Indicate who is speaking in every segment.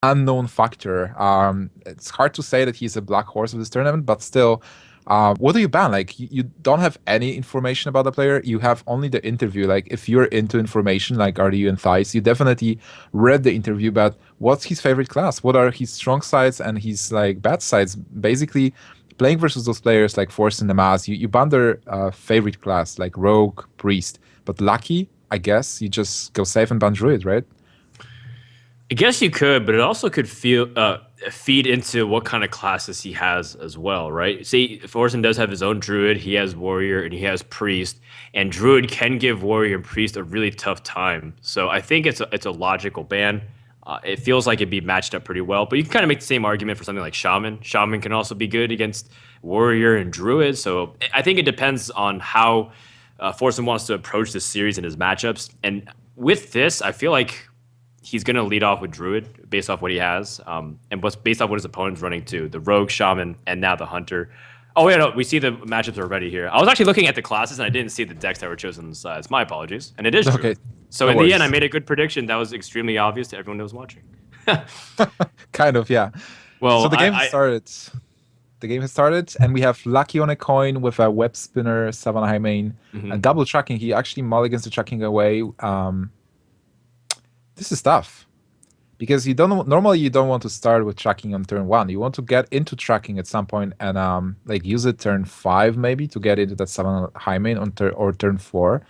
Speaker 1: unknown factor. It's hard to say that he's a black horse of this tournament, but still, what do you ban? Like, you don't have any information about the player. You have only the interview. Like, if you're into information, like are you and Thighs, you definitely read the interview about what's his favorite class, what are his strong sides and his like bad sides. Basically, playing versus those players like Forsen and Namaz, you ban their favorite class, like Rogue, Priest. But Lucky, I guess, you just go safe and ban Druid, right?
Speaker 2: I guess you could, but it also could feed into what kind of classes he has as well, right? See, Forsen does have his own druid, he has warrior, and he has priest, and druid can give warrior and priest a really tough time. So I think it's a logical ban. It feels like it'd be matched up pretty well, but you can kind of make the same argument for something like shaman. Shaman can also be good against warrior and druid. So I think it depends on how Forsen wants to approach this series and his matchups. And with this, I feel like he's going to lead off with Druid based off what he has, and what's based off what his opponent's running too. The Rogue, Shaman, and now the Hunter. Oh, yeah, no, we see the matchups already here. I was actually looking at the classes, and I didn't see the decks that were chosen on the sides. My apologies. And it is
Speaker 1: Okay,
Speaker 2: Druid. So
Speaker 1: no
Speaker 2: in the end, I
Speaker 1: worries.
Speaker 2: made a good prediction that was extremely obvious to everyone that was watching.
Speaker 1: Kind of, yeah. So
Speaker 2: Well,
Speaker 1: the game has started. The game has started, and we have Lucky on a coin with a web spinner, Savannah High main, and
Speaker 2: mhm.
Speaker 1: double tracking. He actually mulligans the tracking away. This is tough because you don't normally you don't want to start with tracking on turn one. You want to get into tracking at some point and like use it turn five maybe to get into that Savannah High main on or turn four,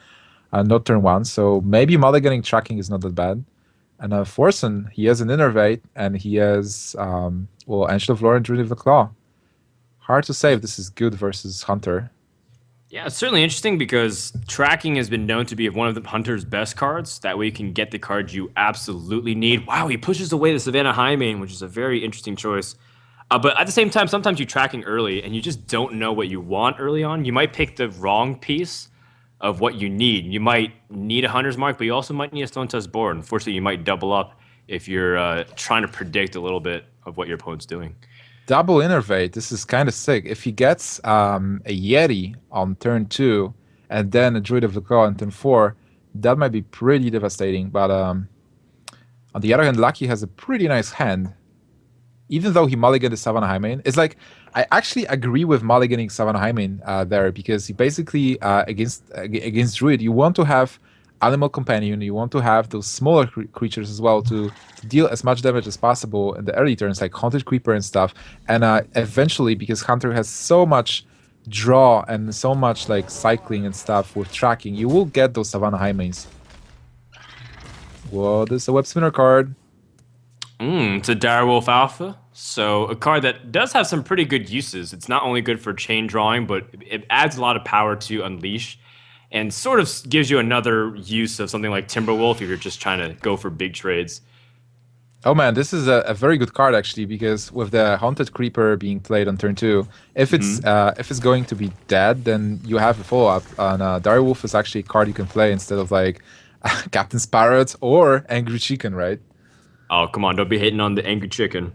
Speaker 1: not turn one. So maybe mulliganing tracking is not that bad. And Forsen, he has an Innervate and he has well Angel of Lore and Druid of the Claw. Hard to say if this is good versus Hunter.
Speaker 2: Yeah, it's certainly interesting because tracking has been known to be one of the Hunter's best cards. That way you can get the cards you absolutely need. Wow, he pushes away the Savannah High main, which is a very interesting choice. But at the same time, sometimes you're tracking early and you just don't know what you want early on. You might pick the wrong piece of what you need. You might need a Hunter's Mark, but you also might need a Stone Test board. Unfortunately, you might double up if you're trying to predict a little bit of what your opponent's doing.
Speaker 1: Double Innervate, this is kind of sick. If he gets a Yeti on turn two and then a Druid of the Claw on turn four, that might be pretty devastating. But on the other hand, Lucky has a pretty nice hand. Even though he mulliganed the Savannah Hymen, it's like I actually agree with mulliganing Savannah Hymen there because he basically against Druid, you want to have Animal Companion, you want to have those smaller creatures as well to deal as much damage as possible in the early turns, like Haunted Creeper and stuff. And eventually, because Hunter has so much draw and so much like cycling and stuff with tracking, you will get those Savannah Hymens. Whoa, this is a Web Spinner card.
Speaker 2: It's a Direwolf Alpha. So a card that does have some pretty good uses. It's not only good for chain drawing, but it adds a lot of power to Unleash and sort of gives you another use of something like Timberwolf if you're just trying to go for big trades.
Speaker 1: Oh man, this is a very good card actually because with the Haunted Creeper being played on turn two, if it's going to be dead, then you have a follow up. And Direwolf is actually a card you can play instead of like Captain's Parrot or Angry Chicken, right?
Speaker 2: Oh, come on, don't be hating on the Angry Chicken.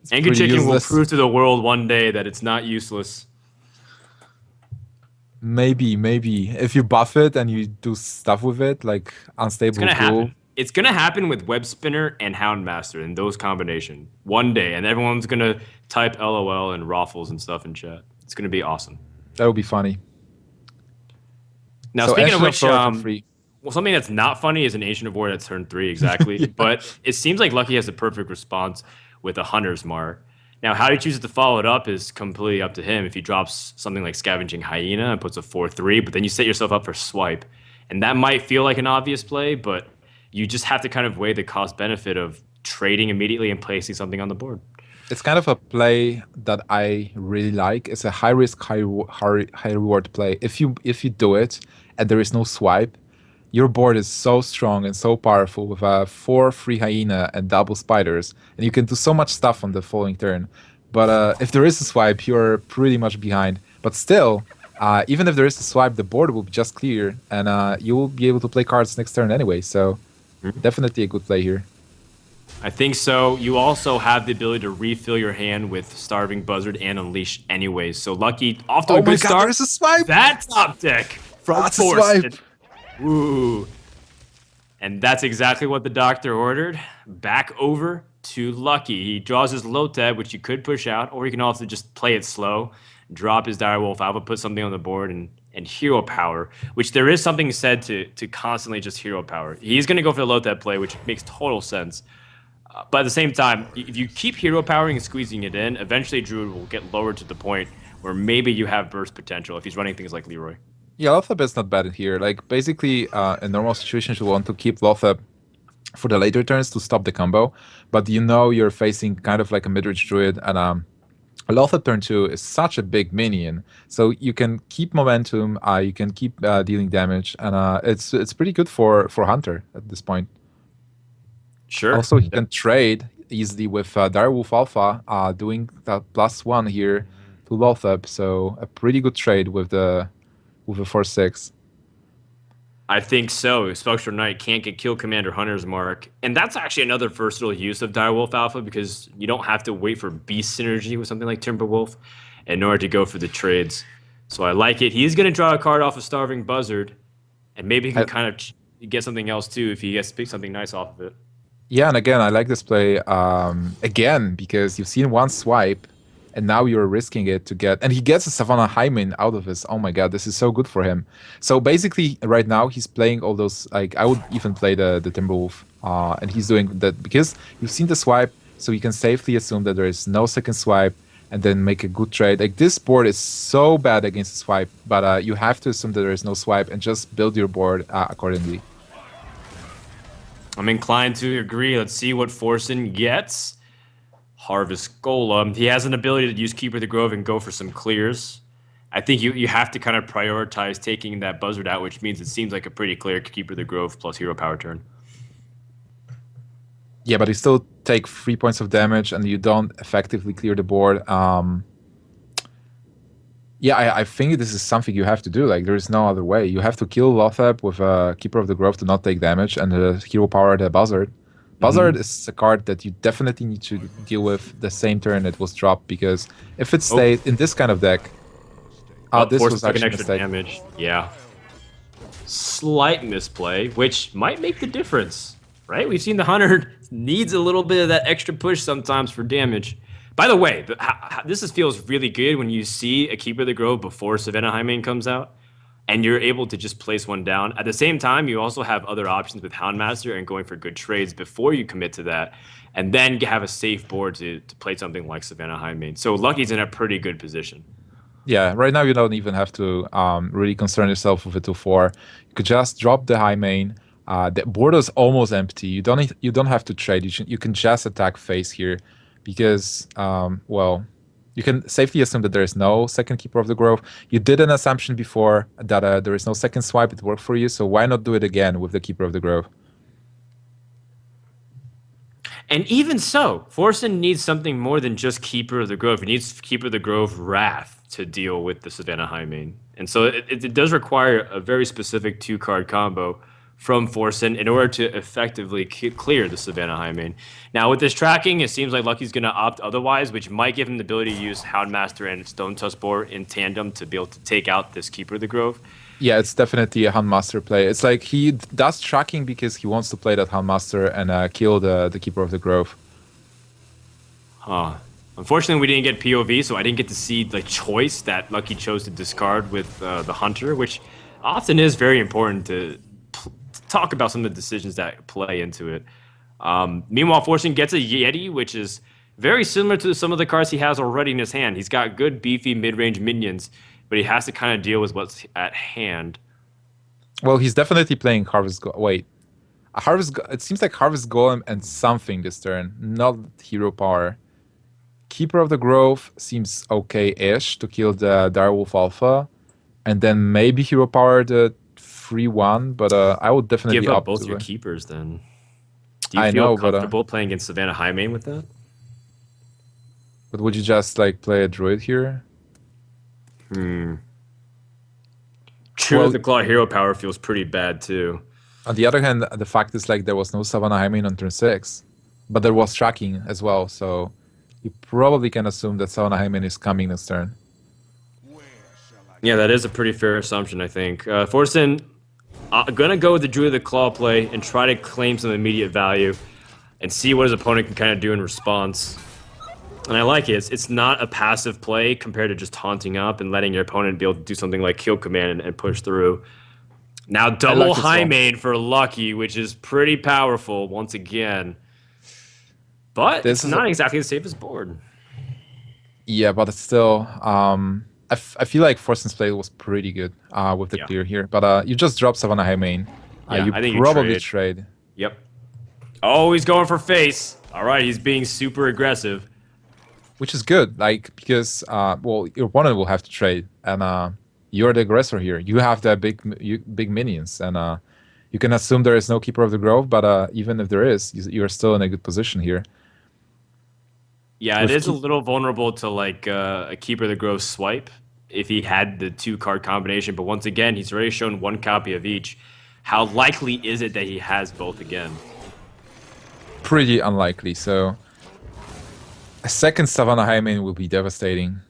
Speaker 1: It's
Speaker 2: Angry
Speaker 1: pretty
Speaker 2: Chicken will
Speaker 1: useless.
Speaker 2: prove to the world one day that it's not useless.
Speaker 1: Maybe if you buff it and you do stuff with it, like
Speaker 2: It's
Speaker 1: Unstable
Speaker 2: gonna
Speaker 1: Tool.
Speaker 2: happen. It's gonna happen with Web Spinner and Houndmaster in those combination one day, and everyone's gonna type LOL and Raffles and stuff in chat. It's gonna be awesome.
Speaker 1: That would be funny.
Speaker 2: Now,
Speaker 1: So
Speaker 2: speaking of
Speaker 1: Ancient of
Speaker 2: which,
Speaker 1: Thor turn free.
Speaker 2: well, something that's not funny is an Ancient of War that's turn three exactly,
Speaker 1: Yeah.
Speaker 2: but it seems like Lucky has the perfect response with a Hunter's Mark. Now, how he chooses to follow it up is completely up to him. If he drops something like Scavenging Hyena and puts a 4/3, but then you set yourself up for Swipe, and that might feel like an obvious play, but you just have to kind of weigh the cost benefit of trading immediately and placing something on the board.
Speaker 1: It's kind of a play that I really like. It's a high risk, high reward play. If you do it and there is no swipe, your board is so strong and so powerful with a 4 free hyena and double spiders, and you can do so much stuff on the following turn. But if there is a swipe, you're pretty much behind. But still, even if there is a swipe, the board will be just clear, and you will be able to play cards next turn anyway. So definitely a good play here.
Speaker 2: I think so. You also have the ability to refill your hand with Starving Buzzard and Unleash anyways. So Lucky off to
Speaker 1: Oh
Speaker 2: a
Speaker 1: my
Speaker 2: good
Speaker 1: god, there
Speaker 2: start.
Speaker 1: is a swipe!
Speaker 2: That top deck from
Speaker 1: That's a swipe!
Speaker 2: Forsen. Ooh. And that's exactly what the doctor ordered. Back over to Lucky. He draws his Lotad, which you could push out, or you can also just play it slow, drop his Direwolf Alpha, put something on the board, and hero power, which there is something said to constantly just hero power. He's going to go for the Lotad play, which makes total sense. But at the same time, if you keep hero powering and squeezing it in, eventually Druid will get lowered to the point where maybe you have burst potential if he's running things like Leroy.
Speaker 1: Yeah, Lothab is not bad in here. Like, basically, in normal situations, you want to keep Lothab for the later turns to stop the combo, but you know you're facing kind of like a mid-range druid, and Lothab turn 2 is such a big minion, so you can keep momentum, you can keep dealing damage, and it's pretty good for Hunter at this point.
Speaker 2: Sure.
Speaker 1: Also, he can trade easily with Direwolf Alpha, doing that +1 here to Lothab, so a pretty good trade with the 4/6.
Speaker 2: I think so. Spectral Knight can't get Kill Commander Hunter's mark. And that's actually another versatile use of Direwolf Alpha because you don't have to wait for beast synergy with something like Timberwolf in order to go for the trades. So I like it. He's going to draw a card off of Starving Buzzard, and maybe he can kind of get something else too if he gets to pick something nice off of it.
Speaker 1: Yeah, and again, I like this play again because you've seen one swipe, and now you're risking it to get. And he gets a Savannah Hymen out of this. Oh my god, this is so good for him. So basically, right now he's playing all those. Like I would even play the Timberwolf, and he's doing that because you've seen the swipe, so you can safely assume that there is no second swipe, and then make a good trade. Like this board is so bad against the swipe, but you have to assume that there is no swipe and just build your board accordingly.
Speaker 2: I'm inclined to agree. Let's see what Forsen gets. Harvest Golem. He has an ability to use Keeper of the Grove and go for some clears. I think you have to kind of prioritize taking that Buzzard out, which means it seems like a pretty clear Keeper of the Grove plus hero power turn.
Speaker 1: Yeah, but you still take 3 points of damage and you don't effectively clear the board. Yeah, I think this is something you have to do. Like, there is no other way. You have to kill Lothab with a Keeper of the Grove to not take damage and hero power the Buzzard. Buzzard is a card that you definitely need to deal with the same turn it was dropped, because if it stayed in this kind of deck, this was actually
Speaker 2: extra damage. Yeah. Slight misplay, which might make the difference, right? We've seen the Hunter needs a little bit of that extra push sometimes for damage. By the way, this feels really good when you see a Keeper of the Grove before Savannah Hymen comes out, and you're able to just place one down. At the same time, you also have other options with Houndmaster and going for good trades before you commit to that, and then have a safe board to play something like Savannah Hymen. So Lucky's in a pretty good position.
Speaker 1: Yeah, right now you don't even have to really concern yourself with a 2/4. You could just drop the Hymen. The board is almost empty. You don't have to trade. You can just attack face here, because well, you can safely assume that there is no second Keeper of the Grove. You did an assumption before that there is no second swipe. It worked for you, so why not do it again with the Keeper of the Grove?
Speaker 2: And even so, Forsen needs something more than just Keeper of the Grove. He needs Keeper of the Grove Wrath to deal with the Savannah Hymen. And so it does require a very specific 2-card combo from Forsen in order to effectively clear the Savannah Hymen. Now, with this tracking, it seems like Lucky's going to opt otherwise, which might give him the ability to use Houndmaster and Stone Tuskboar in tandem to be able to take out this Keeper of the Grove.
Speaker 1: Yeah, it's definitely a Houndmaster play. It's like he does tracking because he wants to play that Houndmaster and kill the Keeper of the Grove.
Speaker 2: Huh. Unfortunately, we didn't get POV, so I didn't get to see the choice that Lucky chose to discard with the Hunter, which often is very important to talk about some of the decisions that play into it. Meanwhile, Forsen gets a Yeti, which is very similar to some of the cards he has already in his hand. He's got good, beefy, mid-range minions, but he has to kind of deal with what's at hand.
Speaker 1: Well, he's definitely playing Harvest Golem. Wait. It seems like Harvest Golem and something this turn, not hero power. Keeper of the Grove seems okay-ish to kill the Direwolf Alpha, and then maybe hero power the 3/1, but I would definitely
Speaker 2: give up
Speaker 1: opt
Speaker 2: both
Speaker 1: to
Speaker 2: your keepers then. Do you
Speaker 1: I
Speaker 2: feel
Speaker 1: know,
Speaker 2: comfortable playing against Savannah Hymen with that?
Speaker 1: but would you just like play a druid here?
Speaker 2: True,
Speaker 1: Well,
Speaker 2: the Claw hero power feels pretty bad too.
Speaker 1: On the other hand, the fact is like there was no Savannah Hymen on turn 6, but there was tracking as well, so you probably can assume that Savannah Hymen is coming this turn.
Speaker 2: Yeah, that is a pretty fair assumption, I think. Forsen I'm gonna go with the Druid of the Claw play and try to claim some immediate value and see what his opponent can kind of do in response. And I like it. It's not a passive play compared to just taunting up and letting your opponent be able to do something like kill command and push through. Now
Speaker 1: I
Speaker 2: double
Speaker 1: like this
Speaker 2: high
Speaker 1: one.
Speaker 2: main for Lucky, which is pretty powerful once again. But
Speaker 1: This
Speaker 2: it's
Speaker 1: is
Speaker 2: not exactly the safest board.
Speaker 1: Yeah, but it's still. I feel like Forsen's play was pretty good with the
Speaker 2: Yeah.
Speaker 1: clear here. But you just drop Savannah High main.
Speaker 2: Yeah,
Speaker 1: You
Speaker 2: I think you
Speaker 1: probably
Speaker 2: trade.
Speaker 1: trade.
Speaker 2: Yep. Oh, he's going for face. All right, he's being super aggressive.
Speaker 1: Which is good, like because well, your opponent will have to trade, and you're the aggressor here. You have the big minions, and you can assume there is no Keeper of the Grove. But even if there is, you're still in a good position here.
Speaker 2: Yeah, it
Speaker 1: With
Speaker 2: is a
Speaker 1: keep,
Speaker 2: little vulnerable to like a Keeper of the Grove swipe if he had the 2-card combination. But once again, he's already shown 1 copy of each. How likely is it that he has both again?
Speaker 1: Pretty unlikely. So a second Savannah High main will be devastating.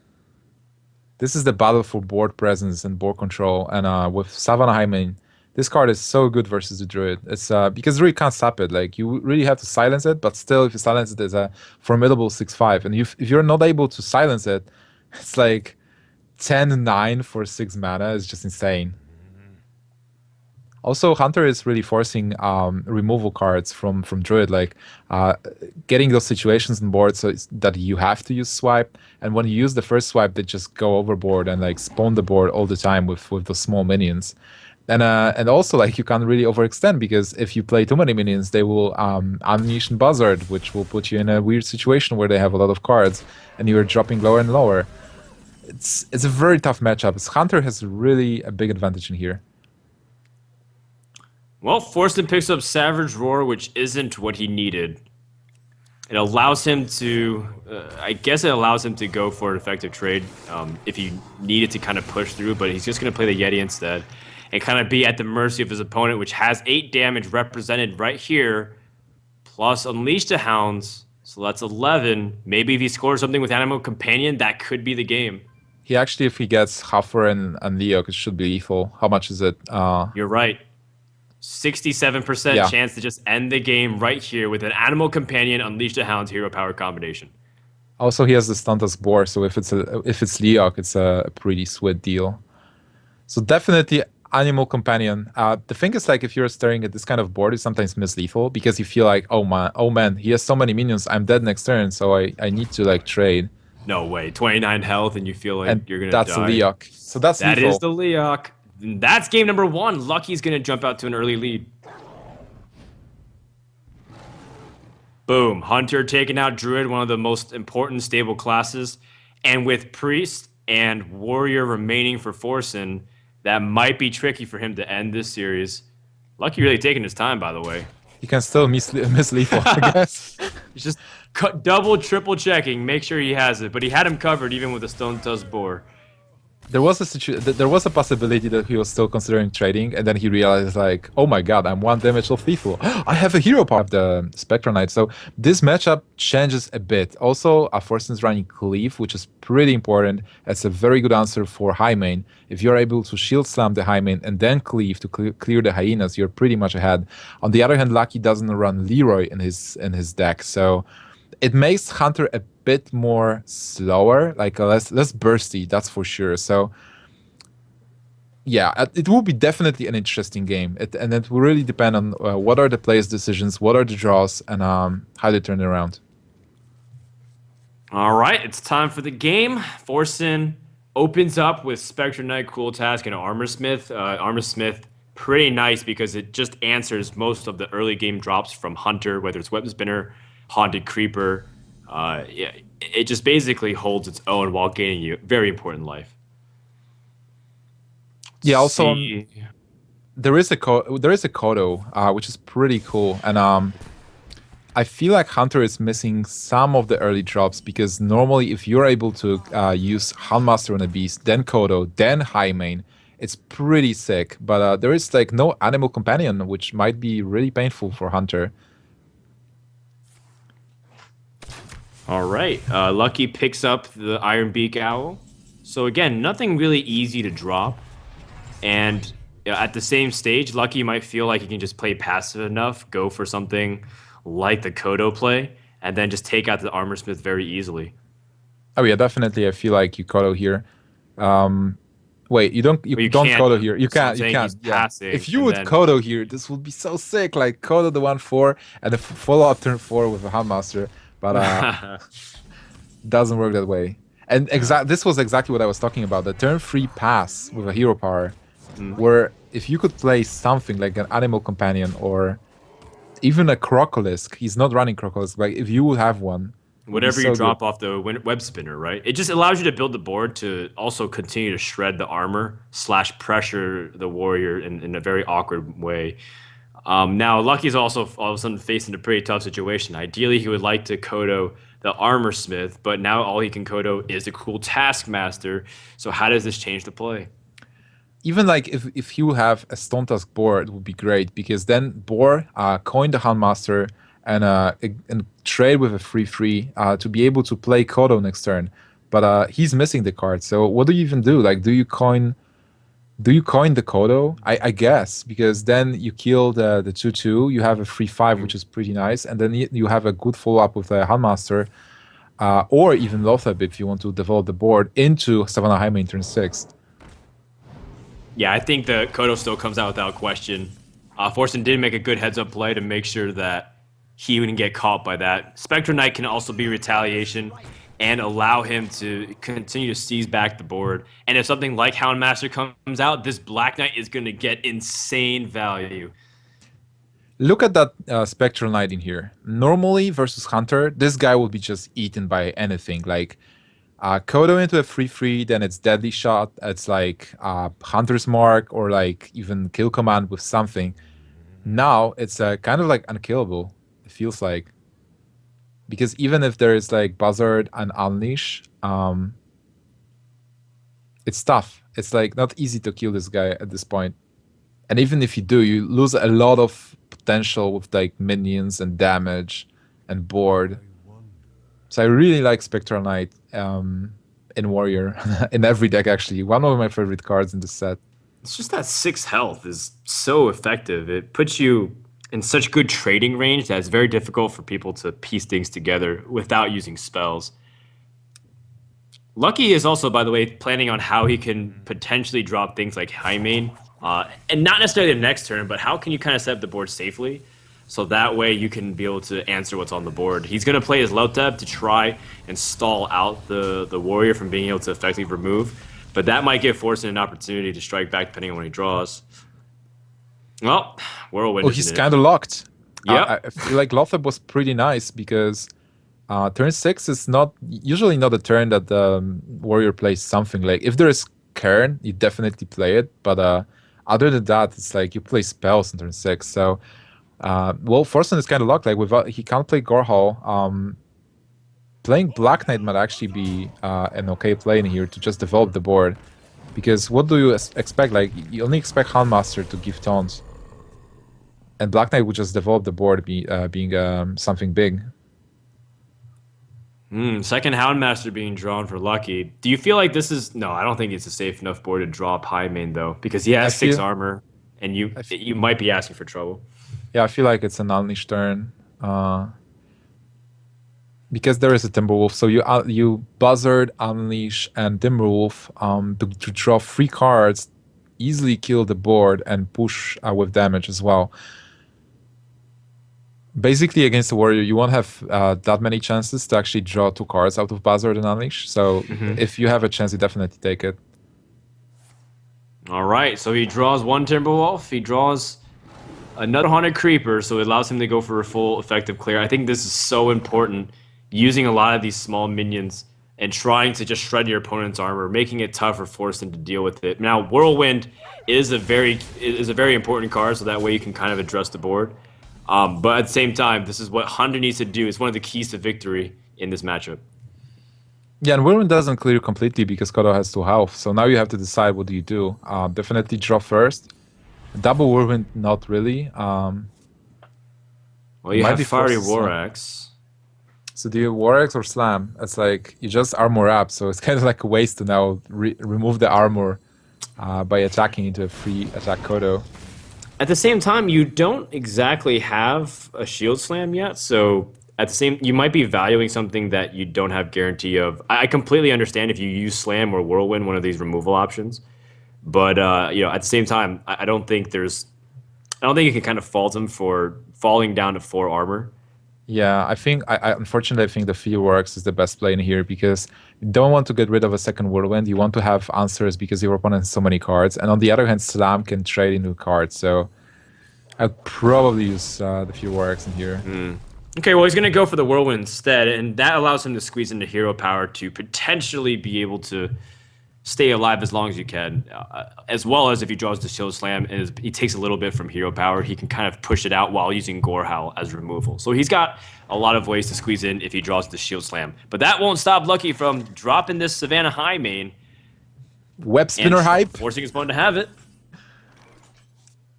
Speaker 1: This is the battle for board presence and board control, and with Savannah High main, this card is so good versus the Druid. It's because Druid can't stop it. Like you really have to silence it, but still, if you silence it, it's a formidable 6/5. And if you're not able to silence it, it's like 10-9 for 6 mana is just insane. Also, Hunter is really forcing removal cards from Druid, like getting those situations on board so that you have to use swipe. And when you use the first swipe, they just go overboard and like spawn the board all the time with those small minions. And also like you can't really overextend because if you play too many minions, they will unleash Buzzard, which will put you in a weird situation where they have a lot of cards and you're dropping lower and lower. It's a very tough matchup. Hunter has really a big advantage in here.
Speaker 2: Well, Forsen picks up Savage Roar, which isn't what he needed. It allows him to, I guess it allows him to go for an effective trade if he needed to kind of push through, but he's just going to play the Yeti instead and kind of be at the mercy of his opponent, which has 8 damage represented right here, plus Unleash the Hounds, so that's 11. Maybe if he scores something with Animal Companion, that could be the game.
Speaker 1: He actually, if he gets Huffer and Leo, it should be lethal. How much is it?
Speaker 2: You're right. 67%
Speaker 1: Yeah.
Speaker 2: chance to just end the game right here with an Animal Companion, Unleash the Hounds, Hero Power combination.
Speaker 1: Also, he has the Stuntus Boar, so if it's Leok, it's a pretty sweet deal. So definitely Animal Companion. The thing is, like, if you're staring at this kind of board, you sometimes miss lethal because you feel like, oh man, he has so many minions, I'm dead next turn, so I need to like trade.
Speaker 2: No way. 29 health and you feel like
Speaker 1: And
Speaker 2: you're going to
Speaker 1: that's
Speaker 2: die.
Speaker 1: Leok. So that's
Speaker 2: That
Speaker 1: lethal.
Speaker 2: is the Leok. That's game number 1. Lucky's going to jump out to an early lead. Boom. Hunter taking out Druid, one of the most important stable classes. And with Priest and Warrior remaining for Forsen, that might be tricky for him to end this series. Lucky really taking his time, by the way.
Speaker 1: You can still miss lethal, I guess.
Speaker 2: He's just double, triple checking, make sure he has it. But he had him covered even with a Stone Tusk Boar.
Speaker 1: There was a possibility that he was still considering trading, and then he realized, like, oh my god, I'm 1 damage of lethal. I have a hero power of the Spectral Knight. So this matchup changes a bit. Also, Forsen's running Cleave, which is pretty important. It's a very good answer for high main. If you're able to shield slam the high main and then Cleave to clear the hyenas, you're pretty much ahead. On the other hand, Lucky doesn't run Leroy in his deck, so it makes Hunter a bit more slower, like less bursty, that's for sure. So yeah, it will be definitely an interesting game, and it will really depend on what are the players' decisions, what are the draws, and how they turn it around.
Speaker 2: All right, it's time for the game. Forsen opens up with Spectral Knight, Cool Task, and Armor Smith. Armor Smith, pretty nice because it just answers most of the early game drops from Hunter, whether it's Weapon Spinner, Haunted Creeper. Yeah, it just basically holds its own while gaining you very important life.
Speaker 1: Yeah. Also,
Speaker 2: See.
Speaker 1: there is a Kodo, which is pretty cool, and I feel like Hunter is missing some of the early drops because normally if you're able to use Houndmaster on a beast, then Kodo, then High Main, it's pretty sick. But there is like no Animal Companion, which might be really painful for Hunter.
Speaker 2: All right, Lucky picks up the Iron Beak Owl. So again, nothing really easy to drop. And Yeah, at the same stage, Lucky might feel like he can just play passive enough, go for something like the Kodo play, and then just take out the Armor Smith very easily.
Speaker 1: Oh yeah, definitely. I feel like you Kodo here. Um, Wait, you
Speaker 2: But you
Speaker 1: don't
Speaker 2: can't.
Speaker 1: Kodo here. You
Speaker 2: So I'm
Speaker 1: can't. You
Speaker 2: saying
Speaker 1: can't.
Speaker 2: he's
Speaker 1: Yeah.
Speaker 2: passing,
Speaker 1: If you
Speaker 2: and
Speaker 1: would
Speaker 2: then
Speaker 1: Kodo here, this would be so sick. Like Kodo the 1-4 and the follow up turn 4 with a Handmaster. But doesn't work that way. And
Speaker 2: yeah.
Speaker 1: this was exactly what I was talking about. The turn 3 pass with a hero power,
Speaker 2: Mm.
Speaker 1: where if you could play something like an animal companion or even a Crocolisk, he's not running Crocolisk, but if you would have one, it would be
Speaker 2: Whatever you
Speaker 1: so good.
Speaker 2: drop off the web spinner, right? It just allows you to build the board to also continue to shred the armor slash pressure the warrior in a very awkward way. Now, Lucky's also all of a sudden facing a pretty tough situation. Ideally, he would like to Kodo the Armor Smith, but now all he can Kodo is the cool Taskmaster. So how does this change the play?
Speaker 1: Even like if you have a Stone Tusk Boar, it would be great because then Boar coin the Handmaster and trade with a 3/3 to be able to play Kodo next turn. But he's missing the card. So what do you even do? Like, do you coin the Kodo? I guess because then you kill the 2/2. You have a 3/5, which is pretty nice, and then you have a good follow up with the Handmaster, or even Lothab if you want to develop the board into Savannah High Main turn 6.
Speaker 2: Yeah, I think the Kodo still comes out without question. Forsen did make a good heads up play to make sure that he wouldn't get caught by that. Spectre Knight can also be retaliation and allow him to continue to seize back the board. And if something like Houndmaster comes out, this Black Knight is going to get insane value.
Speaker 1: Look at that Spectral Knight in here. Normally versus Hunter, this guy will be just eaten by anything. Like Kodo into a 3/3, then it's Deadly Shot. It's like Hunter's Mark or like even Kill Command with something. Now it's kind of like unkillable, it feels like. Because even if there is like Buzzard and Unleash, it's tough. It's like not easy to kill this guy at this point. And even if you do, you lose a lot of potential with like minions and damage and board. So I really like Spectral Knight in Warrior, in every deck actually. One of my favorite cards in the set.
Speaker 2: It's just that 6 health is so effective. It puts you in such good trading range that it's very difficult for people to piece things together without using spells. Lucky is also, by the way, planning on how he can potentially drop things like Hymain, and not necessarily the next turn, but how can you kind of set up the board safely, so that way you can be able to answer what's on the board. He's going to play his Loteb to try and stall out the warrior from being able to effectively remove, but that might give Forsen an opportunity to strike back depending on when he draws. Well, Whirlwind
Speaker 1: Oh,
Speaker 2: is
Speaker 1: he's
Speaker 2: in it.
Speaker 1: kind of locked.
Speaker 2: Yep.
Speaker 1: I feel like Lothab was pretty nice because turn 6 is not usually not a turn that the warrior plays something. Like if there is Cairn, you definitely play it, but other than that, it's like you play spells in turn 6. So well, Forsen is kind of locked. Like without he can't play Gorehall. Playing Black Knight might actually be an okay play in here to just develop the board. Because what do you expect? Like you only expect Handmaster to give taunts, and Black Knight would just develop the board being something big.
Speaker 2: Second Houndmaster being drawn for Lucky. Do you feel like this is no? I don't think it's a safe enough board to draw Pymain though, because he
Speaker 1: I
Speaker 2: has 6 armor, and
Speaker 1: I f-
Speaker 2: you might be asking for trouble.
Speaker 1: yeah, I feel like it's an Unleash turn. Because there is a Timberwolf, so you Buzzard, Unleash, and Timberwolf to draw 3 cards, easily kill the board and push with damage as well. Basically, against the warrior, you won't have that many chances to actually draw 2 cards out of Buzzard and Unleash. So if you have a chance, you definitely take it.
Speaker 2: All right, so he draws one Timberwolf. He draws another Haunted Creeper, so it allows him to go for a full effective clear. I think this is so important, using a lot of these small minions and trying to just shred your opponent's armor, making it tough for Forsen to deal with it. Now, Whirlwind is a very important card, so that way you can kind of address the board. But at the same time, this is what Hunter needs to do. It's one of the keys to victory in this matchup.
Speaker 1: Yeah, and Whirlwind doesn't clear completely because Kodo has 2 health. So now you have to decide what do you do. Definitely draw first. Double Whirlwind, not really.
Speaker 2: Well, you
Speaker 1: might
Speaker 2: have
Speaker 1: be
Speaker 2: Fiery
Speaker 1: forced to
Speaker 2: War
Speaker 1: slam.
Speaker 2: Axe.
Speaker 1: So do you War Axe or Slam? It's like you just armor up, so it's kind of like a waste to now remove the armor. by attacking into a free attack Kodo.
Speaker 2: At the same time, you don't exactly have a shield slam yet, so at the same, you might be valuing something that you don't have guarantee of. I completely understand if you use slam or whirlwind, one of these removal options, but at the same time, I don't think you can kind of fault him for falling down to 4 armor.
Speaker 1: Yeah, I unfortunately I think the Fireworks is the best play in here because you don't want to get rid of a second Whirlwind. You want to have answers because your opponent has so many cards, and on the other hand, Slam can trade into cards. So I'd probably use the Fireworks in here.
Speaker 2: Okay, well, he's going to go for the whirlwind instead, and that allows him to squeeze into hero power to potentially be able to stay alive as long as you can, as well as if he draws the shield slam and he takes a little bit from hero power, he can kind of push it out while using gore howl as removal. So he's got a lot of ways to squeeze in if he draws the shield slam, but that won't stop Lucky from dropping this Savannah High main
Speaker 1: Web
Speaker 2: and
Speaker 1: Spinner hype.
Speaker 2: forcing his opponent to have it.
Speaker 1: There is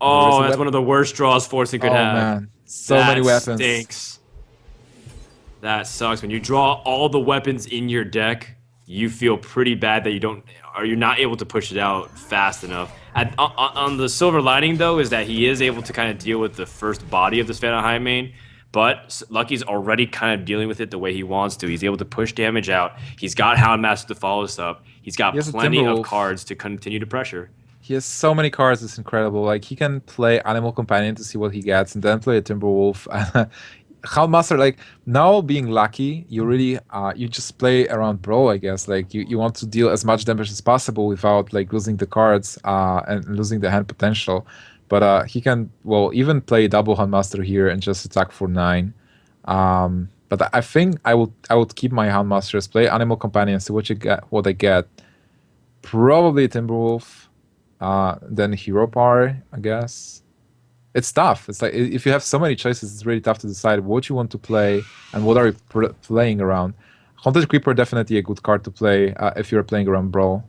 Speaker 2: Oh,
Speaker 1: a
Speaker 2: that's
Speaker 1: web.
Speaker 2: one of the worst draws Forsen could
Speaker 1: Oh
Speaker 2: have.
Speaker 1: man, so many
Speaker 2: That
Speaker 1: weapons.
Speaker 2: stinks. That sucks. When you draw all the weapons in your deck, you feel pretty bad that you don't, or you're not able to push it out fast enough. On the silver lining, though, is that he is able to kind of deal with the first body of this Savannah High main, but Lucky's already kind of dealing with it the way he wants to. He's able to push damage out. He's got Houndmaster to follow this up. He's
Speaker 1: He
Speaker 2: got
Speaker 1: has a
Speaker 2: plenty of
Speaker 1: Timberwolf.
Speaker 2: cards to continue to pressure.
Speaker 1: He has so many cards. It's incredible. Like he can play Animal Companion to see what he gets, and then play a Timberwolf. Houndmaster, like now being lucky, you really you just play around Brawl, I guess. Like you want to deal as much damage as possible without like losing the cards and losing the hand potential. But he can well even play double Houndmaster here and just attack for 9. But I think I would keep my Houndmasters, play Animal Companion, see what I get. Probably a Timberwolf, then Hero Power, I guess. It's tough. It's like if you have so many choices, it's really tough to decide what you want to play and what are you playing around. Haunted Creeper definitely a good card to play if you're playing around Brawl.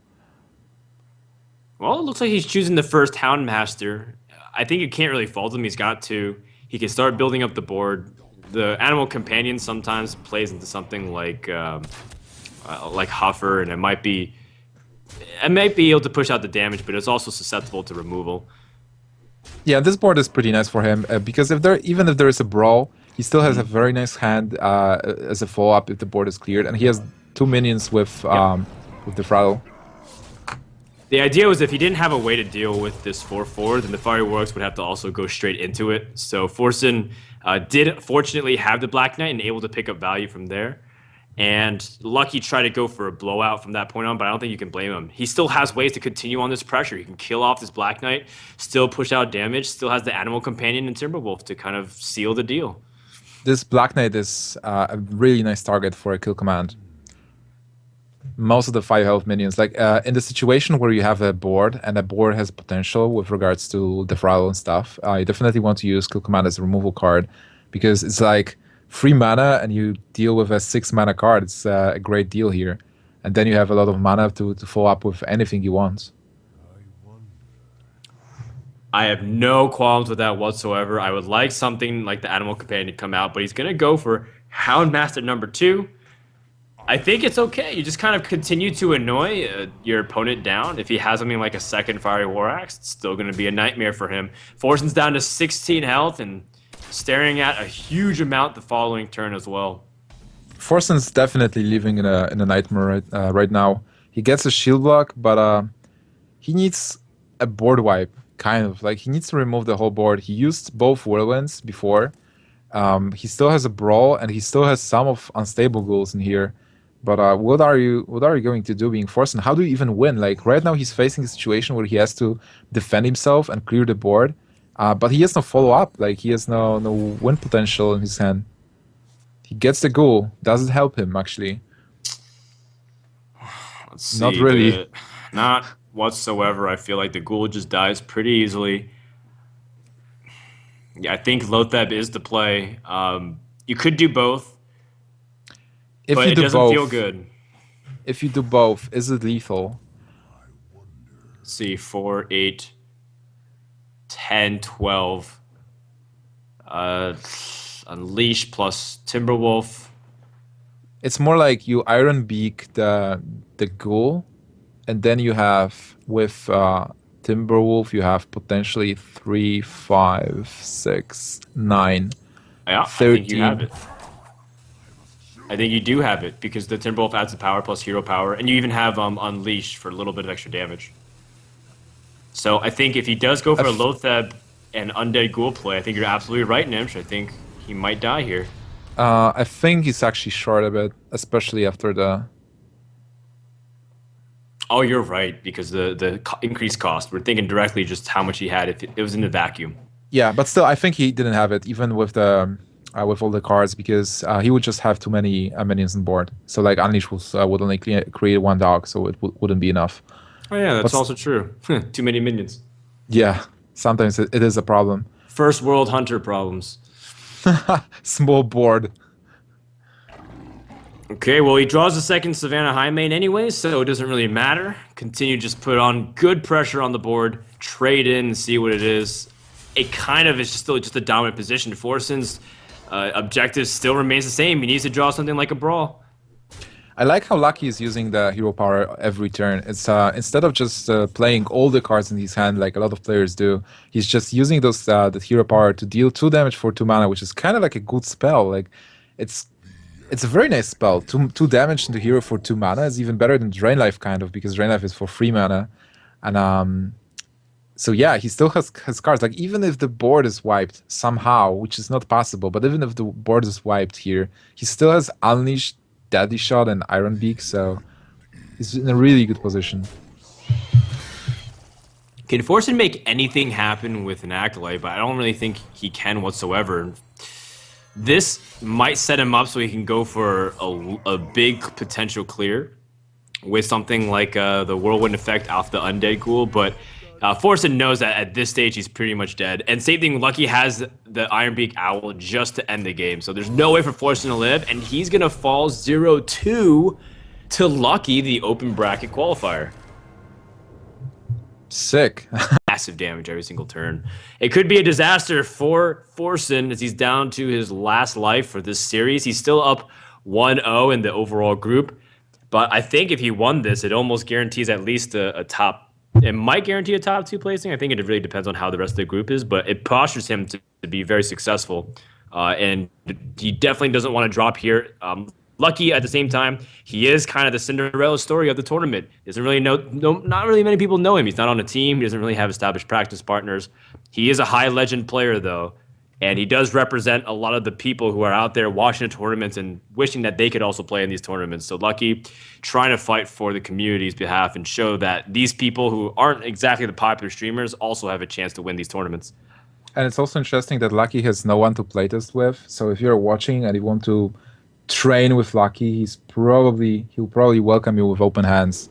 Speaker 2: Well, it looks like he's choosing the first Houndmaster. I think you can't really fault him. He's got to. He can start building up the board. The Animal Companion sometimes plays into something like Huffer, and it might be able to push out the damage, but it's also susceptible to removal.
Speaker 1: Yeah, this board is pretty nice for him because even if there is a Brawl, he still has a very nice hand as a follow up if the board is cleared, and he has 2 minions
Speaker 2: Yep.
Speaker 1: with the Fraddle.
Speaker 2: The idea was if he didn't have a way to deal with this 4/4, then the Fireworks would have to also go straight into it. So Forsen did fortunately have the Black Knight and able to pick up value from there. And Lucky tried to go for a blowout from that point on, but I don't think you can blame him. He still has ways to continue on this pressure. He can kill off this Black Knight, still push out damage, still has the Animal Companion and Timberwolf to kind of seal the deal.
Speaker 1: This Black Knight is a really nice target for a kill command. Most of the 5 health minions, like in the situation where you have a board and a board has potential with regards to the Fraddle and stuff, you definitely want to use kill command as a removal card because it's like 3 mana and you deal with a 6 mana card. It's a great deal here, and then you have a lot of mana to follow up with anything you want.
Speaker 2: I have no qualms with that whatsoever. I would like something like the Animal Companion to come out, but he's going to go for Houndmaster #2. I think it's okay. You just kind of continue to annoy your opponent down. If he has something like a second Fiery War Axe, it's still going to be a nightmare for him. Forsen's down to 16 health and staring at a huge amount the following turn as well.
Speaker 1: Forsen's definitely living in a nightmare right now. He gets a shield block, but he needs a board wipe, kind of. Like, he needs to remove the whole board. He used both Whirlwinds before. He still has a Brawl, and he still has some of Unstable Ghouls in here. But what are you going to do being Forsen? How do you even win? Like, right now he's facing a situation where he has to defend himself and clear the board. But he has no follow-up. Like, he has no win potential in his hand. He gets the Ghoul. Does it help him, actually?
Speaker 2: Let's see.
Speaker 1: Not really.
Speaker 2: Not whatsoever. I feel like the Ghoul just dies pretty easily. Yeah, I think Lotheb is the play. You could do both,
Speaker 1: If
Speaker 2: but
Speaker 1: you
Speaker 2: it
Speaker 1: do
Speaker 2: doesn't feel
Speaker 1: both,
Speaker 2: good.
Speaker 1: if you do both, is it lethal?
Speaker 2: Let's see, 4, 8, 10, 12. Unleash plus Timberwolf.
Speaker 1: It's more like you Iron Beak the Ghoul, And then you have with Timberwolf, you have potentially 3, 5, 6, 9,
Speaker 2: Yeah, I think you have
Speaker 1: 13.
Speaker 2: it. I think you do have it because the Timberwolf adds the power plus hero power, and you even have Unleash for a little bit of extra damage. So I think if he does go
Speaker 1: I,
Speaker 2: for a
Speaker 1: f-
Speaker 2: Lotheb and Undead Ghoul play, I think you're absolutely right, Nimsh. I think he might die here.
Speaker 1: I think he's actually short a bit, especially after the.
Speaker 2: Oh, you're right because the increased cost. We're thinking directly just how much he had if it was in the vacuum.
Speaker 1: Yeah, but still, I think he didn't have it even with the with all the cards because he would just have too many minions on board. So like Unleash would only create one dog, so it wouldn't be enough.
Speaker 2: Oh yeah,
Speaker 1: But
Speaker 2: that's also true. Too many minions.
Speaker 1: yeah, sometimes it is a problem.
Speaker 2: First world hunter problems.
Speaker 1: Small board.
Speaker 2: Okay, well, he draws the second Savannah High main anyway, so it doesn't really matter. Continue just put on good pressure on the board, trade in, and see what it is. It kind of is still just a dominant position. Forsen's objective still remains the same. He needs to draw something like a brawl.
Speaker 1: I like how Lucky is using the hero power every turn. It's instead of just playing all the cards in his hand like a lot of players do, he's just using those the hero power to deal 2 damage for 2 mana, which is kind of like a good spell. Like it's it's a very nice spell. Two damage into hero for 2 mana is even better than Drain Life kind of because Drain Life is for 3 mana, and so yeah, he still has cards. Like even if the board is wiped somehow, which is not possible, but even if the board is wiped here, he still has Unleashed, Daddy Shot, and Iron Beak. So he's in a really good position.
Speaker 2: Can Forsen make anything happen with an Acolyte? But I don't really think he can whatsoever. This might set him up so he can go for a big potential clear with something like the Whirlwind effect off the Undead Ghoul, but Forsen knows that at this stage he's pretty much dead. And same thing, Lucky has the Ironbeak Owl just to end the game, so there's no way for Forsen to live, and he's gonna fall 0-2 to Lucky, the open bracket qualifier.
Speaker 1: Sick.
Speaker 2: Massive damage every single turn. It could be a disaster for Forsen as he's down to his last life for this series. He's still up 1-0 in the overall group, but I think if he won this, it almost guarantees at least a top. It might guarantee a top two placing. I think it really depends on how the rest of the group is, but it postures him to be very successful. And he definitely doesn't want to drop here. Lucky at the same time, he is kind of the Cinderella story of the tournament. Doesn't really not really many people know him. He's not on a team. He doesn't really have established practice partners. He is a high legend player though, and he does represent a lot of the people who are out there watching the tournaments and wishing that they could also play in these tournaments. So Lucky trying to fight for the community's behalf and show that these people who aren't exactly the popular streamers also have a chance to win these tournaments.
Speaker 1: And it's also interesting that Lucky has no one to playtest with. So if you're watching and you want to train with Lucky, he'll probably welcome you with open hands.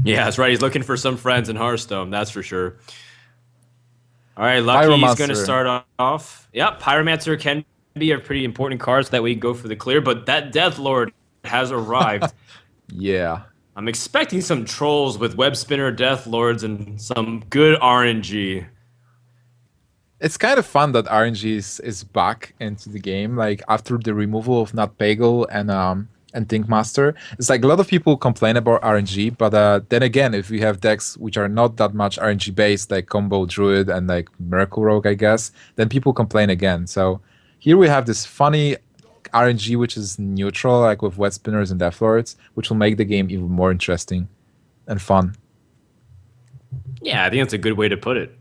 Speaker 2: Yeah, that's right. He's looking for some friends in Hearthstone, that's for sure. All right, Lucky's going to start off. Yep, Pyromancer can be a pretty important card, so that we go for the clear. But that Death Lord has arrived.
Speaker 1: Yeah.
Speaker 2: I'm expecting some trolls with Web Spinner, Death Lords, and some good RNG.
Speaker 1: It's kind of fun that RNG is back into the game. Like after the removal of Nut Bagel and Thinkmaster, it's like a lot of people complain about RNG, but then again, if we have decks which are not that much RNG based, like Combo Druid and like Miracle Rogue, I guess, then people complain again. So here we have this funny RNG which is neutral, like with Wet Spinners and Death Lords, which will make the game even more interesting and fun.
Speaker 2: Yeah, I think that's a good way to put it.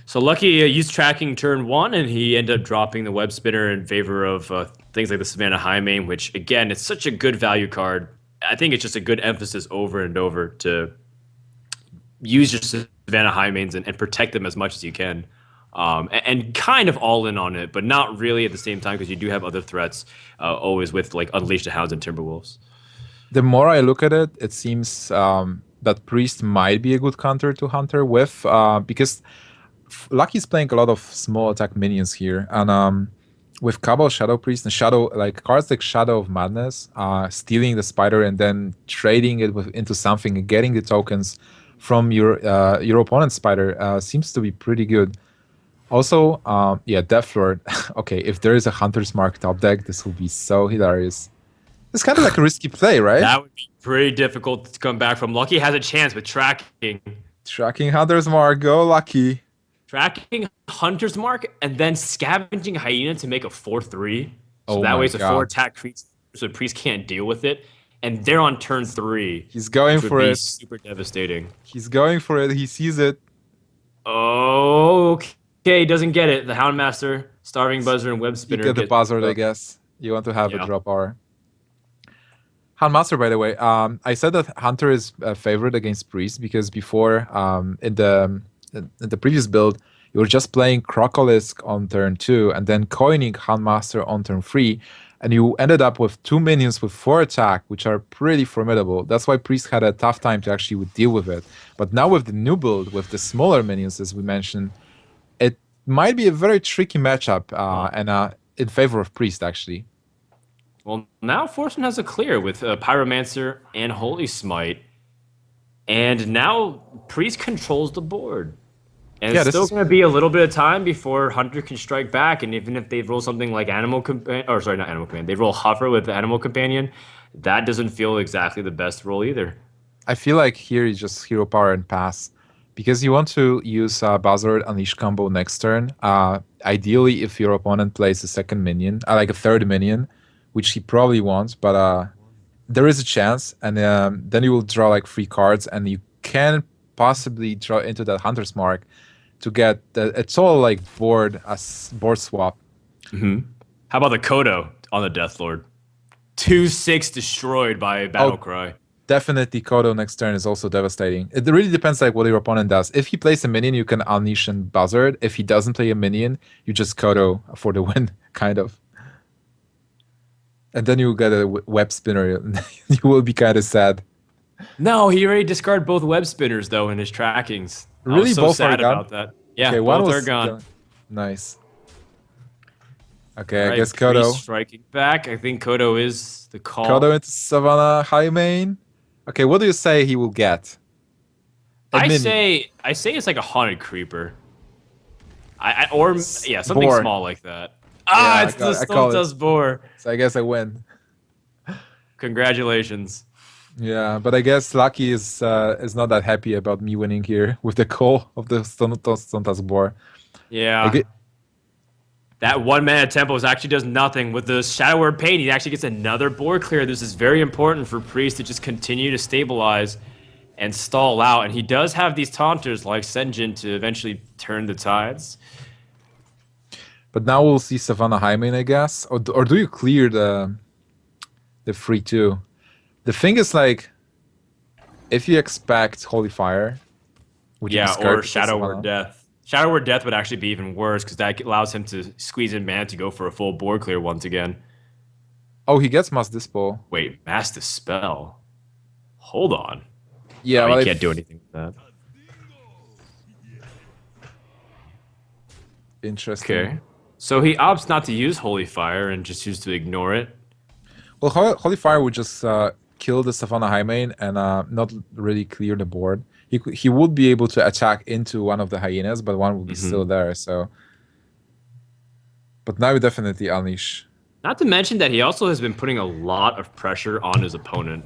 Speaker 2: So Lucky used tracking turn one, and he ended up dropping the Web Spinner in favor of things like the Savannah High main, which, again, it's such a good value card. I think it's just a good emphasis over and over to use your Savannah High mains and protect them as much as you can. And kind of all in on it, but not really at the same time because you do have other threats always with like Unleash the Hounds and Timberwolves.
Speaker 1: The more I look at it, it seems that Priest might be a good counter to Hunter with because Lucky's playing a lot of small attack minions here, and with Cabal, Shadow Priest, and Shadow, like cards like Shadow of Madness, stealing the spider and then trading it into something and getting the tokens from your opponent's spider seems to be pretty good. Also, yeah, Death Lord. Okay, if there is a Hunter's Mark top deck, this will be so hilarious. It's kind of like a risky play, right?
Speaker 2: That would be pretty difficult to come back from. Lucky has a chance with tracking.
Speaker 1: Tracking Hunter's Mark, go Lucky.
Speaker 2: Tracking Hunter's Mark and then scavenging Hyena to make a 4-3. So
Speaker 1: Oh
Speaker 2: that way
Speaker 1: my
Speaker 2: it's a 4
Speaker 1: god.
Speaker 2: attack priest, so Priest can't deal with it. And they're on turn 3,
Speaker 1: He's going
Speaker 2: which would
Speaker 1: for
Speaker 2: be
Speaker 1: it.
Speaker 2: super devastating.
Speaker 1: He's going for it. He sees it.
Speaker 2: Oh, okay, doesn't get it. The Houndmaster, Starving Buzzer, and Web
Speaker 1: You
Speaker 2: Spinner
Speaker 1: get the
Speaker 2: get
Speaker 1: buzzard, I
Speaker 2: up.
Speaker 1: guess. You want to have a
Speaker 2: Yeah.
Speaker 1: drop R. Master, by the way, I said that Hunter is a favorite against Priest because before, in the previous build, you were just playing Crocolisk on turn 2 and then coining Master on turn 3, and you ended up with 2 minions with 4 attack, which are pretty formidable. That's why Priest had a tough time to actually deal with it. But now with the new build, with the smaller minions, as we mentioned, it might be a very tricky matchup,
Speaker 2: Well,
Speaker 1: and in favor of Priest, actually.
Speaker 2: well, now Forsen has a clear with Pyromancer and Holy Smite. And now Priest controls the board. And
Speaker 1: Yeah,
Speaker 2: it's
Speaker 1: this
Speaker 2: still
Speaker 1: is
Speaker 2: going to be a little bit of time before Hunter can strike back. And even if they roll something like Animal Companion, or sorry, not Animal Companion, they roll Hover with the Animal Companion, that doesn't feel exactly the best roll either.
Speaker 1: I feel like here is just hero power and pass. Because you want to use Buzzard Unleash combo next turn. Ideally, if your opponent plays a second minion, like a third minion, which he probably wants, but there is a chance, and then you will draw like 3 cards, and you can possibly draw into that Hunter's Mark to get it's all like board swap.
Speaker 2: How about the Kodo on the Death Lord? 2-6 destroyed by
Speaker 1: Oh,
Speaker 2: Battlecry.
Speaker 1: definitely Kodo next turn is also devastating. It really depends like what your opponent does. If he plays a minion, you can Unleash and Buzzard. If he doesn't play a minion, you just Kodo for the win, kind of. And then you get a web spinner. You will be kind of sad.
Speaker 2: No, he already discarded both web spinners though in his trackings. I was
Speaker 1: Really,
Speaker 2: so
Speaker 1: both are
Speaker 2: sad
Speaker 1: gone?
Speaker 2: about that. Yeah,
Speaker 1: Okay, one
Speaker 2: both are
Speaker 1: was
Speaker 2: gone.
Speaker 1: nice.
Speaker 2: All
Speaker 1: Okay, I
Speaker 2: right,
Speaker 1: guess
Speaker 2: Priest
Speaker 1: Kodo.
Speaker 2: striking back. I think Kodo is the
Speaker 1: Kodo
Speaker 2: call.
Speaker 1: into Savannah High Main. Okay, what do you say he will get? A minion.
Speaker 2: I say it's like a haunted creeper. Or yeah, something
Speaker 1: Boar.
Speaker 2: small like that.
Speaker 1: Yeah,
Speaker 2: Ah, it's the
Speaker 1: I
Speaker 2: Stone
Speaker 1: call it.
Speaker 2: Dust Boar.
Speaker 1: So I guess I win.
Speaker 2: Congratulations.
Speaker 1: Yeah, but I guess Lucky is not that happy about me winning here with the call of the Stontas Boar. I
Speaker 2: Yeah.
Speaker 1: get,
Speaker 2: That 1 mana tempo actually does nothing. With the Shadow Word Pain, he actually gets another board clear. This is very important for Priest to just continue to stabilize and stall out. And he does have these taunters like Senjin to eventually turn the tides.
Speaker 1: but now we'll see Savannah Hymen, I guess, or do you clear the free two? The thing is like, if you expect Holy Fire, would you be
Speaker 2: Yeah,
Speaker 1: scared
Speaker 2: or
Speaker 1: to play
Speaker 2: Shadow Word
Speaker 1: Savannah?
Speaker 2: Death. Shadow Word Death would actually be even worse because that allows him to squeeze in mana to go for a full board clear once again.
Speaker 1: Oh, he gets Mass Dispo.
Speaker 2: Wait, Mass Dispel. Hold on.
Speaker 1: Yeah,
Speaker 2: Oh,
Speaker 1: well,
Speaker 2: you can't do
Speaker 1: if
Speaker 2: anything with that.
Speaker 1: interesting.
Speaker 2: Okay. So he opts not to use Holy Fire and just chooses to ignore it.
Speaker 1: Well, Holy Fire would just kill the Savannah Hymen and not really clear the board. He would be able to attack into one of the hyenas, but one would be still there. So, but now you definitely unleash.
Speaker 2: Not to mention that he also has been putting a lot of pressure on his opponent.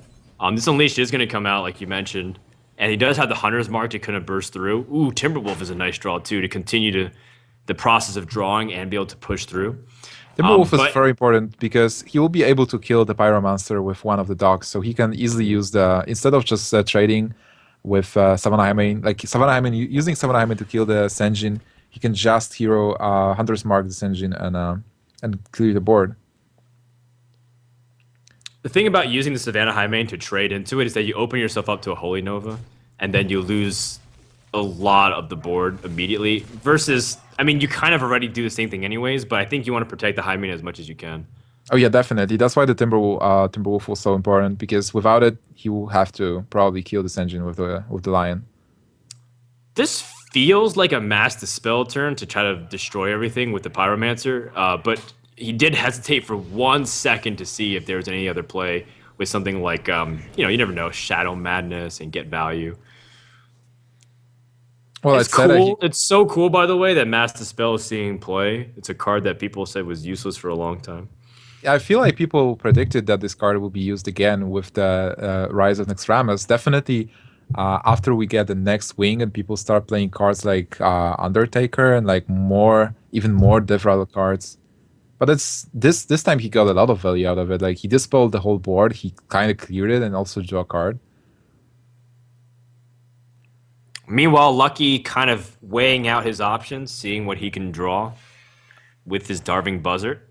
Speaker 2: This Unleashed is going to come out, like you mentioned. And he does have the Hunter's Mark to kind of burst through. Ooh, Timberwolf is a nice draw, too, to continue the process of drawing and be able to push through.
Speaker 1: Timberwolf is
Speaker 2: But
Speaker 1: very important because he will be able to kill the Pyromancer with one of the dogs, so he can easily use the instead of just trading with Savannah Hymen, like Savannah Hymen using Savannah Hymen to kill the Senjin, he can just hero Hunter's Mark the Senjin and clear the board.
Speaker 2: the thing about using the Savannah Highmane to trade into it is that you open yourself up to a Holy Nova, and then you lose a lot of the board immediately. Versus, I mean, you kind of already do the same thing anyways, but I think you want to protect the Highmane as much as you can.
Speaker 1: Oh yeah, definitely. That's why the Timberwolf was so important because without it, he will have to probably kill the Senjin with the lion.
Speaker 2: This feels like a Mass Dispel turn to try to destroy everything with the Pyromancer, but he did hesitate for 1 second to see if there was any other play with something like, you never know, Shadow Madness and get value.
Speaker 1: Well,
Speaker 2: It's
Speaker 1: it said
Speaker 2: cool. It's so cool, by the way, that Mass Dispel is seeing play. It's a card that people said was useless for a long time.
Speaker 1: I feel like people predicted that this card will be used again with the rise of Naxxramas. Definitely, after we get the next wing and people start playing cards like Undertaker and like even more Devral cards. But it's this time he got a lot of value out of it. Like he dispelled the whole board, he kind of cleared it, and also drew a card.
Speaker 2: Meanwhile, Lucky kind of weighing out his options, seeing what he can draw with his Darving Buzzard.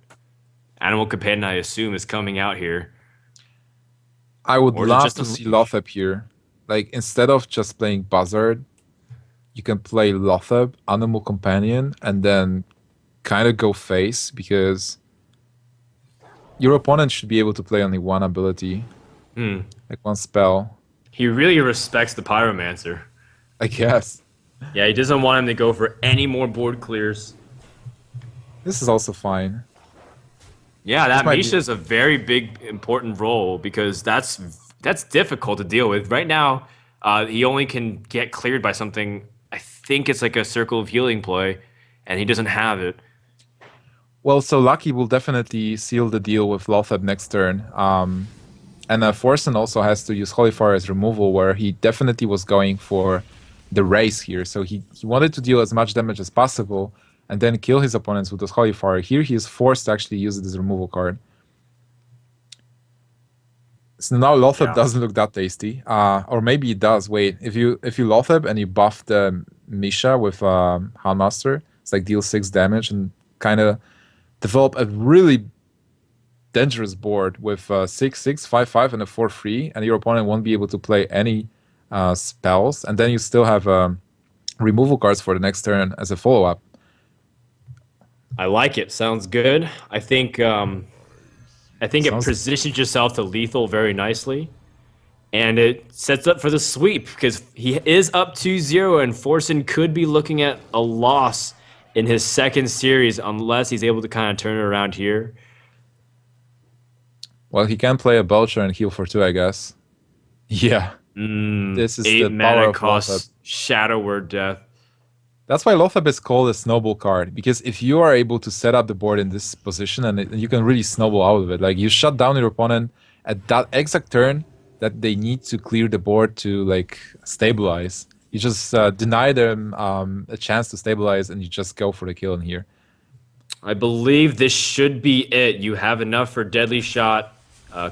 Speaker 2: Animal Companion, I assume, is coming out here.
Speaker 1: I would
Speaker 2: Or is it
Speaker 1: love
Speaker 2: just
Speaker 1: to see
Speaker 2: Unleash?
Speaker 1: Lothep here. Like instead of just playing Buzzard, you can play Lothep, Animal Companion, and then kind of go face because your opponent should be able to play only one ability,
Speaker 2: Hmm.
Speaker 1: like one spell,
Speaker 2: He really respects the Pyromancer.
Speaker 1: I guess.
Speaker 2: Yeah, he doesn't want him to go for any more board clears.
Speaker 1: This is also fine.
Speaker 2: Yeah,
Speaker 1: This
Speaker 2: that
Speaker 1: might be
Speaker 2: Misha is a very big, important role because that's difficult to deal with. Right now, he only can get cleared by something. I think it's like a Circle of Healing play, and he doesn't have it.
Speaker 1: well. So Lucky will definitely seal the deal with Lothep next turn. And Forsen also has to use Holy Fire as removal, where he definitely was going for the race here. So he wanted to deal as much damage as possible and then kill his opponents with this Holy Fire. Here he is forced to actually use it as a removal card. So now Lothep
Speaker 2: Yeah.
Speaker 1: doesn't look that tasty. Or maybe it does. Wait, if you Lothep and you buff the Misha with Handmaster, it's like deal 6 damage and kind of develop a really dangerous board with 6/6, 5/5, and a 4/3, and your opponent won't be able to play any spells, and then you still have removal cards for the next turn as a follow up.
Speaker 2: I like it. Sounds good. I think it
Speaker 1: Sounds
Speaker 2: positions yourself to lethal very nicely. And it sets up for the sweep because he is up 2-0 and Forsen could be looking at a loss in his second series unless he's able to kind of turn it around here.
Speaker 1: well, he can play a Belcher and heal for 2, I guess. Yeah, this is
Speaker 2: Eight
Speaker 1: the power
Speaker 2: mana
Speaker 1: of Lothep.
Speaker 2: costs Shadow Word Death.
Speaker 1: That's why Lothep is called a snowball card, because if you are able to set up the board in this position and you can really snowball out of it, like you shut down your opponent at that exact turn that they need to clear the board to like stabilize. You just deny them a chance to stabilize and you just go for the kill in here.
Speaker 2: I believe this should be it. You have enough for Deadly Shot,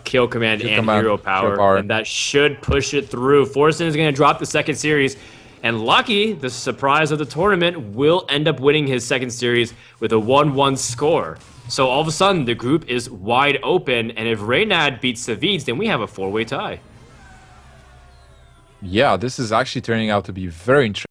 Speaker 2: Kill Command,
Speaker 1: Kill
Speaker 2: and
Speaker 1: command,
Speaker 2: Hero
Speaker 1: hero
Speaker 2: Power,
Speaker 1: power.
Speaker 2: and that should push it through. Forsen is going to drop the second series, and Lucky, the surprise of the tournament, will end up winning his second series with a 1-1 score. So all of a sudden, the group is wide open, and if Reynad beats Savids, then we have a 4-way tie.
Speaker 1: Yeah, this is actually turning out to be very interesting.